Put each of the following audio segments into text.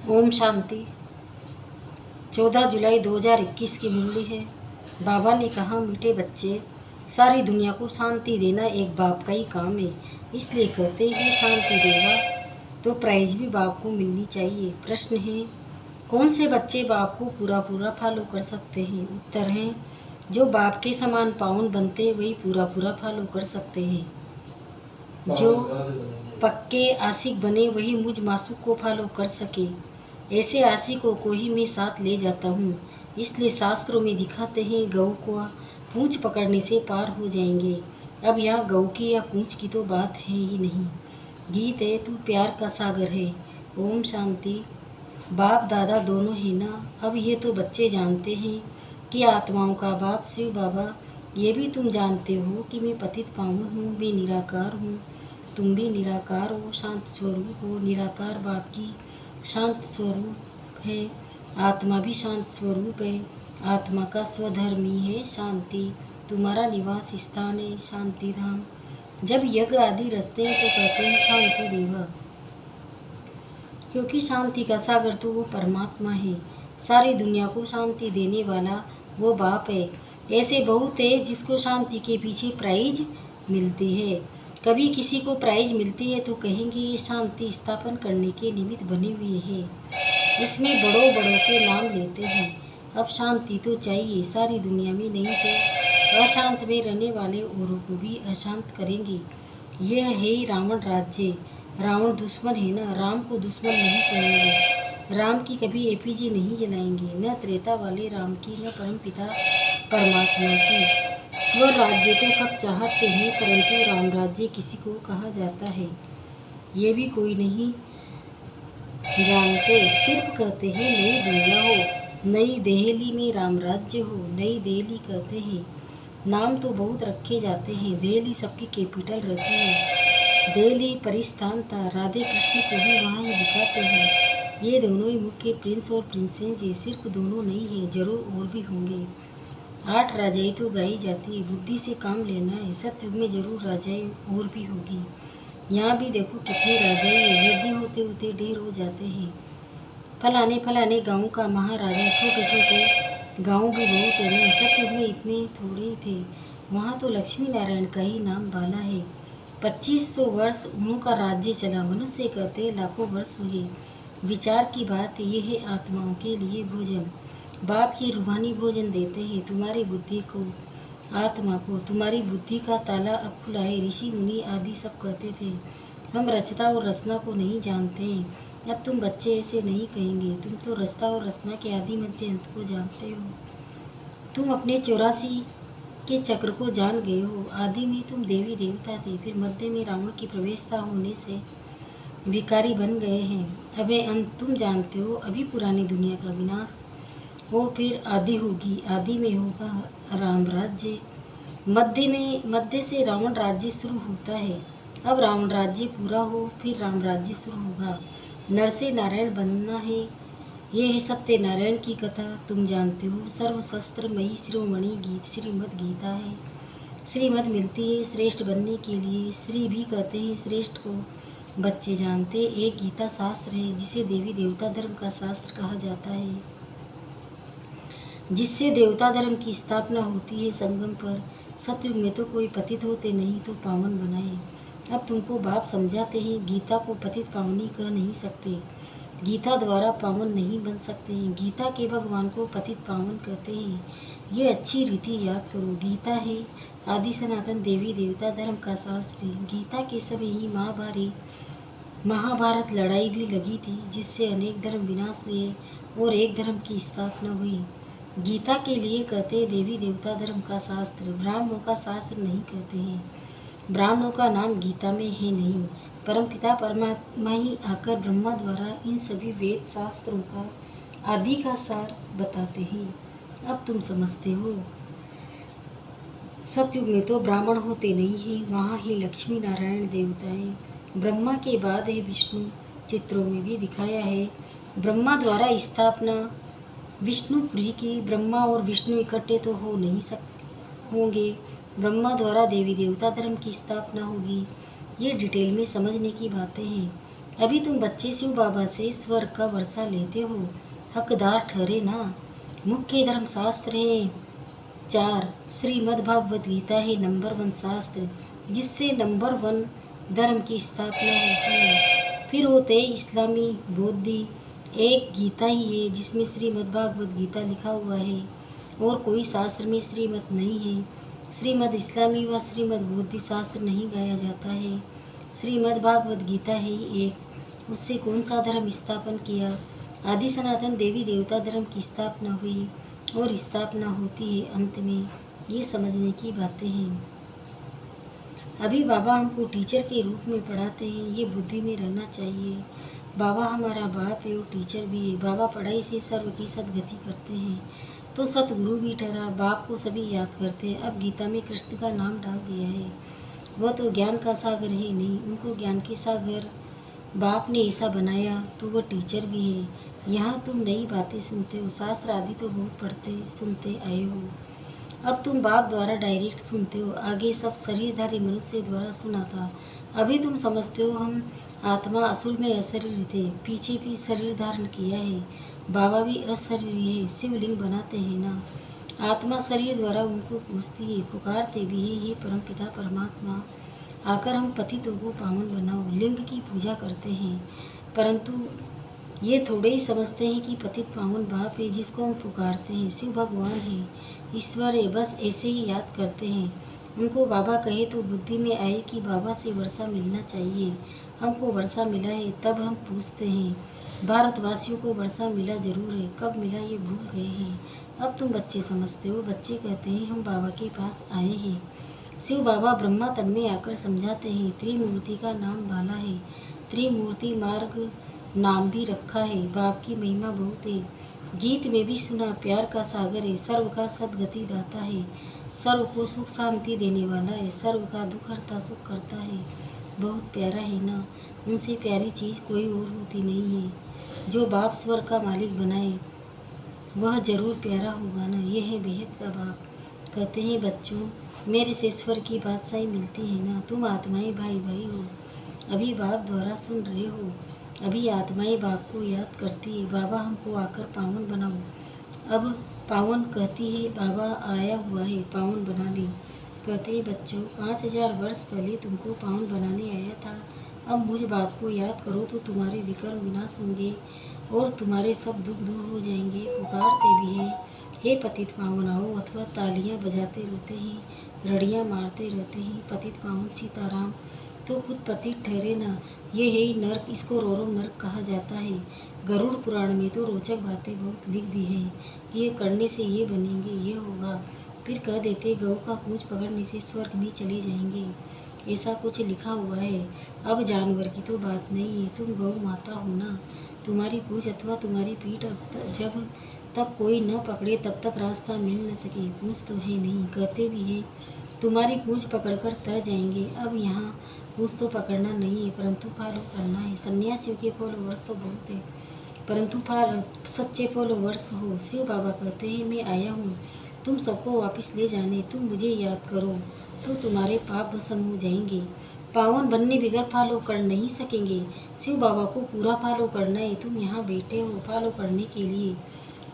ओम शांति। 14 जुलाई 2021 की मुरली है। बाबा ने कहा, मीठे बच्चे, सारी दुनिया को शांति देना एक बाप का ही काम है। इसलिए कहते हैं शांति देगा तो प्राइज भी बाप को मिलनी चाहिए। प्रश्न है, कौन से बच्चे बाप को पूरा पूरा फॉलो कर सकते हैं? उत्तर है, जो बाप के समान पावन बनते वही पूरा पूरा फॉलो कर सकते हैं। जो पक्के आशिक बने वही मुझ मासूक को फॉलो कर सके। ऐसे आशिकों को ही मैं साथ ले जाता हूँ। इसलिए शास्त्रों में दिखाते हैं गऊ को पूंछ पकड़ने से पार हो जाएंगे। अब यहाँ गऊ की या पूंछ की तो बात है ही नहीं। गीत है, तू प्यार का सागर है। ओम शांति। बाप दादा दोनों है ना। अब ये तो बच्चे जानते हैं कि आत्माओं का बाप शिव बाबा। ये भी तुम जानते हो कि मैं पतित पावन हूँ, मैं निराकार हूँ। तुम भी निराकार हो, शांत स्वरूप हो। निराकार बाप की शांत स्वरूप है। आत्मा भी शांत स्वरूप है। आत्मा का स्वधर्मी है शांति। तुम्हारा निवास स्थान है शांति धाम। जब यज्ञ आदि रचते हैं तो कहते हैं शांति देवा, क्योंकि शांति का सागर तो वो परमात्मा है। सारी दुनिया को शांति देने वाला वो बाप है। ऐसे बहुत है जिसको शांति के पीछे प्राइज मिलती है। कभी किसी को प्राइज मिलती है तो कहेंगे ये शांति स्थापन करने के निमित्त बने हुए हैं। इसमें बड़ों बड़ों के नाम लेते हैं। अब शांति तो चाहिए सारी दुनिया में, नहीं तो अशांत में रहने वाले औरों को भी अशांत करेंगे। यह है रावण राज्य। रावण दुश्मन है ना, राम को दुश्मन नहीं करेंगे। राम की कभी एपीजी नहीं जलाएंगे, न त्रेता वाले राम की, न परमपिता परमात्मा की। स्वर राज्य तो सब चाहते हैं, परंतु राम राज्य किसी को कहा जाता है ये भी कोई नहीं जानते। सिर्फ कहते हैं नई दुनिया हो, नई दिल्ली में राम राज्य हो। नई दिल्ली कहते हैं, नाम तो बहुत रखे जाते हैं। दिल्ली सबकी कैपिटल रहती है। दिल्ली परिस्थान था। राधे कृष्ण को भी वहाँ ही दिखाते हैं। ये दोनों ही मुख्य प्रिंस और प्रिंसेस है। सिर्फ दोनों नहीं है, जरूर और भी होंगे। 8 राजाई तो गाई जाती है। बुद्धि से काम लेना है। सतयुग में जरूर राजाई और भी होगी। यहाँ भी देखो कितनी राजाई है। वृद्धि होते होते ढेर हो जाते हैं। फलाने फलाने गाँव का महाराजा। छोटे छोटे गाँव भी बहुत है ना। सतयुग में इतने थोड़े ही थे। वहाँ तो लक्ष्मी नारायण का ही नाम बाला है। 2500 वर्ष उनका राज्य चला। मनुष्य कहते लाखों वर्ष हुए। विचार की बात ये है, आत्माओं के लिए भोजन। बाप ये रूहानी भोजन देते हैं तुम्हारी बुद्धि को, आत्मा को। तुम्हारी बुद्धि का ताला अब खुला है। ऋषि मुनि आदि सब कहते थे हम रचता और रचना को नहीं जानते हैं। अब तुम बच्चे ऐसे नहीं कहेंगे। तुम तो रचता और रचना के आदि मध्य अंत को जानते हो। तुम अपने 84 के चक्र को जान गए हो। आदि में तुम देवी देवता थे, फिर मध्य में रावण की प्रवेशता होने से भिखारी बन गए हैं। अबे अंत तुम जानते हो। अभी पुरानी दुनिया का विनाश हो, फिर आदि होगी। आदि में होगा राम राज्य। मध्य से रावण राज्य शुरू होता है। अब रावण राज्य पूरा हो, फिर राम राज्य शुरू होगा। नर से नारायण बनना है। ये है सत्यनारायण की कथा। तुम जानते हो सर्वशस्त्रमयी शिरोमणि गीत श्रीमद् गीता है। श्रीमद् मिलती है श्रेष्ठ बनने के लिए। श्री भी कहते हैं श्रेष्ठ को। बच्चे जानते एक गीता शास्त्र है जिसे देवी देवता धर्म का शास्त्र कहा जाता है, जिससे देवता धर्म की स्थापना होती है संगम पर। सतयुग में तो कोई पतित होते नहीं तो पावन बनाए। अब तुमको बाप समझाते हैं गीता को पतित पावनी कह नहीं सकते। गीता द्वारा पावन नहीं बन सकते हैं। गीता के भगवान को पतित पावन कहते हैं। ये अच्छी रीति याद करो। गीता है आदि सनातन देवी देवता धर्म का शास्त्र है। गीता के समय ही महाभारत लड़ाई भी लगी थी, जिससे अनेक धर्म विनाश हुए और एक धर्म की स्थापना हुई। गीता के लिए कहते देवी देवता धर्म का शास्त्र। ब्राह्मणों का शास्त्र नहीं कहते हैं। ब्राह्मणों का नाम गीता में है नहीं। परमपिता परमात्मा ही आकर ब्रह्मा द्वारा इन सभी वेद शास्त्रों का आदि का सार बताते हैं। अब तुम समझते हो। सतयुग में तो ब्राह्मण होते नहीं हैं, वहाँ ही लक्ष्मी नारायण देवताएं। ब्रह्मा के बाद है विष्णु। चित्रों में भी दिखाया है। ब्रह्मा द्वारा स्थापना विष्णुपुरी की। ब्रह्मा और विष्णु इकट्ठे तो हो नहीं होंगे। ब्रह्मा द्वारा देवी देवता धर्म की स्थापना होगी। ये डिटेल में समझने की बातें हैं। अभी तुम बच्चे शिव बाबा से स्वर्ग का वर्षा लेते हो, हकदार ठहरे ना। मुख्य धर्म शास्त्र है 4। श्रीमद् भागवत गीता है नंबर 1 शास्त्र, जिससे नंबर 1 धर्म की स्थापना होती है। फिर होते इस्लामी, बौद्धी, एक गीता ही है जिसमें श्रीमद् भागवत गीता लिखा हुआ है, और कोई शास्त्र में श्रीमद् नहीं है। श्रीमद् इस्लामी व श्रीमद् बौद्धि शास्त्र नहीं गाया जाता है, श्रीमद् भागवत गीता है ही एक। उससे कौन सा धर्म स्थापन किया? आदि सनातन देवी देवता धर्म की स्थापना हुई और स्थापना होती है अंत में। ये समझने की बातें हैं। अभी बाबा हमको टीचर के रूप में पढ़ाते हैं, ये बुद्धि में रहना चाहिए। बाबा हमारा बाप है और टीचर भी है। बाबा पढ़ाई से सर्व की सदगति करते हैं, तो सतगुरु भी ठहरा। बाप को सभी याद करते हैं। अब गीता में कृष्ण का नाम डाल दिया है। वह तो ज्ञान का सागर है नहीं, उनको ज्ञान के सागर बाप ने ऐसा बनाया, तो वह टीचर भी है। यहाँ तुम नई बातें सुनते हो, शास्त्र आदि तो बहुत पढ़ते सुनते आए हो। अब तुम बाप द्वारा डायरेक्ट सुनते हो, आगे सब शरीरधारी मनुष्य द्वारा सुना था। अभी तुम समझते हो हम आत्मा असूल में अशरीर थे, पीछे भी शरीर धारण किया है। बाबा भी अशरीर है, शिवलिंग बनाते हैं ना। आत्मा शरीर द्वारा उनको पूछती है, पुकारते भी है, ये परमपिता परमात्मा आकर हम पतितों को पावन बनाओ। लिंग की पूजा करते हैं, परंतु ये थोड़े ही समझते हैं कि पतित पावन बाप है जिसको हम पुकारते हैं, शिव भगवान है, ईश्वर है। बस ऐसे ही याद करते हैं। उनको बाबा कहे तो बुद्धि में आए कि बाबा से वर्षा मिलना चाहिए, हमको वर्षा मिला है। तब हम पूछते हैं, भारतवासियों को वर्षा मिला जरूर है, कब मिला ये भूल गए हैं। अब तुम बच्चे समझते हो। बच्चे कहते हैं हम बाबा के पास आए हैं। शिव बाबा ब्रह्मा तन में आकर समझाते हैं, त्रिमूर्ति का नाम बाला है, त्रिमूर्ति मार्ग नाम भी रखा है। बाप की महिमा बहुत है, गीत में भी सुना, प्यार का सागर है, सर्व का सदगति दाता है, सर्व को सुख शांति देने वाला है, सर्व का दुख हरता सुख करता है। बहुत प्यारा है ना, उनसे प्यारी चीज़ कोई और होती नहीं है। जो बाप स्वर्ग का मालिक बनाए वह जरूर प्यारा होगा ना। यह है बेहद का बाप। कहते हैं बच्चों, मेरे से ईश्वर की बादशाही मिलती है ना। तुम आत्माएं भाई भाई हो, अभी बाप द्वारा सुन रहे हो। अभी आत्माएं बाप को याद करती है, बाबा हमको आकर पावन बनाओ। अब पावन कहती है, बाबा आया हुआ है, पावन बना ले। कहते हैं बच्चों, 5000 वर्ष पहले तुमको पावन बनाने आया था। अब मुझ बाप को याद करो तो तुम्हारे विकर्म विनाश होंगे और तुम्हारे सब दुख दूर हो जाएंगे। पुकारते भी हैं, हे पतित पावन आओ, अथवा तालियां बजाते रहते हैं, रड़ियाँ मारते रहते हैं, पतित पावन सीताराम। तो खुद पतित ठहरे ना। ये है ही नर्क, इसको रोरो नर्क कहा जाता है। गरुड़ पुराण में तो रोचक बातें बहुत लिख दी हैं कि ये करने से ये बनेंगे, ये होगा। फिर कह देते गौ का पूंछ पकड़ने से स्वर्ग में चले जाएंगे, ऐसा कुछ लिखा हुआ है। अब जानवर की तो बात नहीं है, तुम गौ माता हो ना। तुम्हारी पूंछ अथवा तुम्हारी पीठ जब तक कोई न पकड़े तब तक रास्ता मिल न सके। पूंछ तो है नहीं, कहते भी हैं तुम्हारी पूंछ पकड़कर तय जाएंगे। अब यहाँ पूंछ तो पकड़ना नहीं है, परंतु फॉलो करना है। सन्यासियों के फॉलोवर्स तो बहुत है, परंतु सच्चे फॉलोवर्स हो। शिव बाबा कहते हैं मैं आया हूँ तुम सबको वापस ले जाने। तुम मुझे याद करो तो तुम्हारे पाप भस्म हो जाएंगे। पावन बनने बगैर फॉलो कर नहीं सकेंगे। शिव बाबा को पूरा फॉलो करना है। तुम यहाँ बैठे हो फॉलो करने के लिए।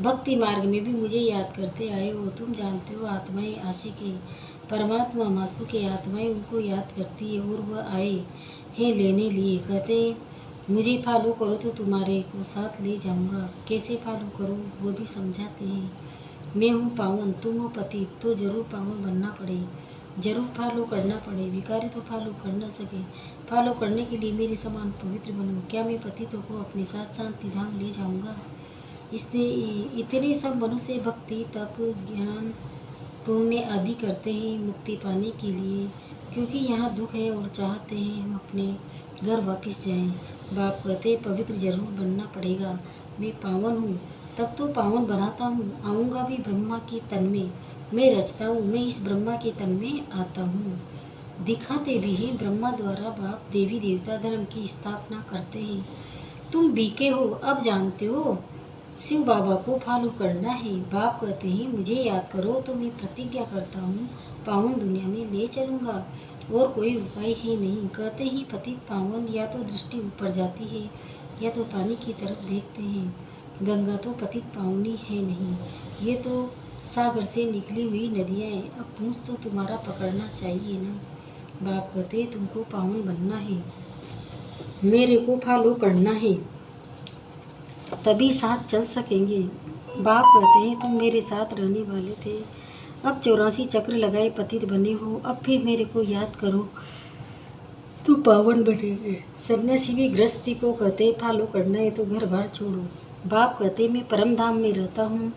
भक्ति मार्ग में भी मुझे याद करते आए हो। तुम जानते हो आत्माएं आशिक है, परमात्मा मासू के आत्माएं उनको याद करती है और वह आए हैं लेने लिए। कहते मुझे फॉलो करो तो तुम्हारे को साथ ले जाऊंगा। कैसे फॉलो करो वो भी समझाते हैं। मैं हूँ पावन, तुम हो पति, तो जरूर पावन बनना पड़े, जरूर फॉलो करना पड़े। भिखारी तो फॉलो कर न सके, फॉलो करने के लिए मेरे समान पवित्र बनो। क्या मैं पतितों को अपने साथ शांति धाम ले जाऊंगा? इसलिए इतने सब मनुष्य भक्ति तप ज्ञान पुण्य आदि करते हैं मुक्ति पाने के लिए, क्योंकि यहाँ दुख है और चाहते हैं हम अपने घर वापस जाएं। बाप कहते पवित्र जरूर बनना पड़ेगा। मैं पावन हूँ तब तो पावन बनाता हूँ, आऊँगा भी ब्रह्मा के तन में। मैं रचता हूँ, मैं इस ब्रह्मा के तन में आता हूँ। दिखाते भी हैं ब्रह्मा द्वारा बाप देवी देवता धर्म की स्थापना करते हैं। तुम बीके हो, अब जानते हो शिव बाबा को फॉलो करना है। बाप कहते हैं मुझे याद करो तो मैं प्रतिज्ञा करता हूँ पावन दुनिया में ले चलूँगा। और कोई उपाय है नहीं। कहते ही पतित पावन या तो दृष्टि ऊपर जाती है या तो पानी की तरफ देखते हैं। गंगा तो पतित पावनी है नहीं, ये तो सागर से निकली हुई नदियाँ हैं। अब पूछ तो तुम्हारा पकड़ना चाहिए ना। बाप कहते तुमको पावन बनना है, मेरे को फॉलो करना है, तभी साथ चल सकेंगे। बाप कहते हैं तुम मेरे साथ रहने वाले थे, अब 84 चक्र लगाए पतित बने हो, अब फिर मेरे को याद करो तो पावन बनेंगे। सन्यासी भी गृहस्थी को कहते फॉलो करना है तो घर बार छोड़ो। बाप कहते मैं परम धाम में रहता हूँ,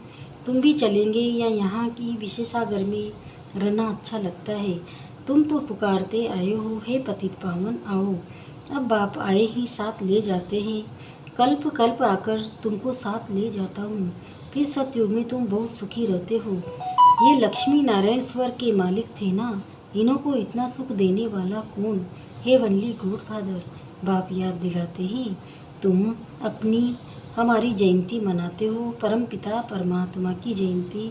तुम भी चलेंगे या यहाँ की विशेषागर में रहना अच्छा लगता है? तुम तो पुकारते आए हो, हे पतित पावन आओ। अब बाप आए ही साथ ले जाते हैं, कल्प कल्प आकर तुमको साथ ले जाता हूँ। फिर सतयुग में तुम बहुत सुखी रहते हो। ये लक्ष्मी नारायण स्वर्ग के मालिक थे ना, इन्हों को इतना सुख देने वाला कौन? Heavenly godfather. बाप याद दिलाते हैं तुम अपनी हमारी जयंती मनाते हो, परम पिता परमात्मा की जयंती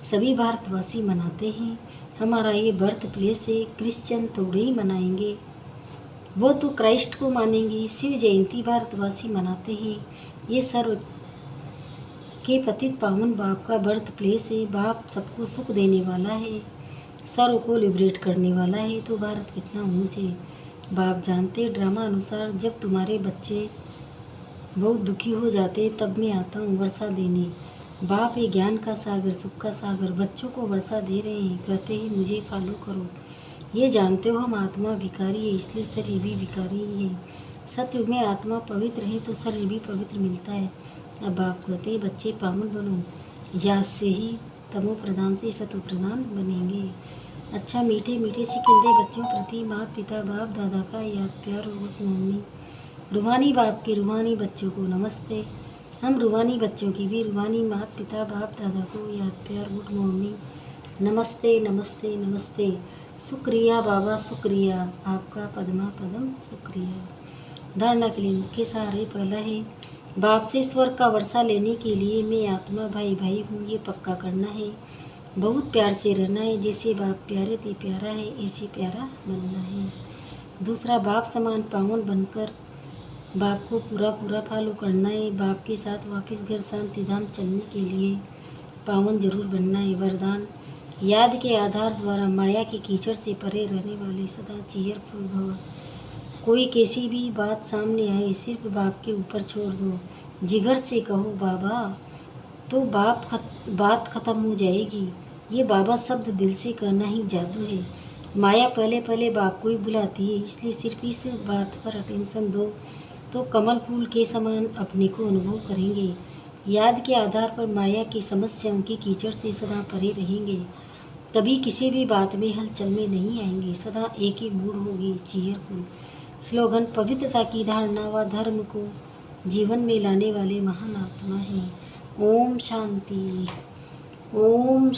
सभी भारतवासी मनाते हैं। हमारा ये बर्थ प्लेस है, क्रिश्चियन थोड़े ही मनाएंगे, वो तो क्राइस्ट को मानेंगे। शिव जयंती भारतवासी मनाते हैं, ये सर्व के पतित पावन बाप का बर्थ प्लेस है। बाप सबको सुख देने वाला है, सर्व को लिबरेट करने वाला है, तो भारत कितना ऊंच है। बाप जानते ड्रामा अनुसार जब तुम्हारे बच्चे बहुत दुखी हो जाते तब मैं आता हूँ वर्षा देने। बाप ये ज्ञान का सागर, सुख का सागर बच्चों को वर्षा दे रहे हैं, कहते हैं मुझे फॉलो करो। ये जानते हो हम आत्मा विकारी है, इसलिए शरीर भी विकारी ही है। सत्युग में आत्मा पवित्र है तो शरीर भी पवित्र मिलता है। अब बाप कहते हैं बच्चे पावन बनो, याद से ही तमो प्रधान से सतो प्रधान बनेंगे। अच्छा मीठे मीठे सिकंदे बच्चों प्रति माँ पिता बाप दादा का याद प्यार और मम्मी रूहानी बाप के रूहानी बच्चों को नमस्ते। हम रूहानी बच्चों की भी रूहानी माता पिता बाप दादा को याद प्यार गुड मॉर्निंग नमस्ते नमस्ते नमस्ते। शुक्रिया बाबा शुक्रिया, आपका पद्मा पदम शुक्रिया। धारणा के लिए मुख्य सहारे पहला है बाप से स्वर्ग का वर्षा लेने के लिए मैं आत्मा भाई भाई हूँ, ये पक्का करना है। बहुत प्यार से रहना है, जैसे बाप प्यारे थे प्यारा है ऐसे प्यारा बनना है। दूसरा बाप समान पावन बनकर बाप को पूरा पूरा फॉलो करना है। बाप के साथ वापस घर शांति धाम चलने के लिए पावन जरूर बनना है। वरदान याद के आधार द्वारा माया के कीचड़ से परे रहने वाले सदा चीयरफुल भव। कोई कैसी भी बात सामने आए सिर्फ बाप के ऊपर छोड़ दो, जिगर से कहो बाबा, तो बात खत्म हो जाएगी। ये बाबा शब्द दिल से कहना ही जादू है। माया पहले पहले बाप को ही बुलाती है, इसलिए सिर्फ इस बात पर अटेंशन दो तो कमल फूल के समान अपने को अनुभव करेंगे। याद के आधार पर माया की समस्याओं की कीचड़ से सदा परे रहेंगे, कभी किसी भी बात में हलचल में नहीं आएंगे, सदा एक ही मूड होगी चीयरफुल। स्लोगन पवित्रता की धारणा व धर्म को जीवन में लाने वाले महान आत्मा हैं। ओम शांति। ओम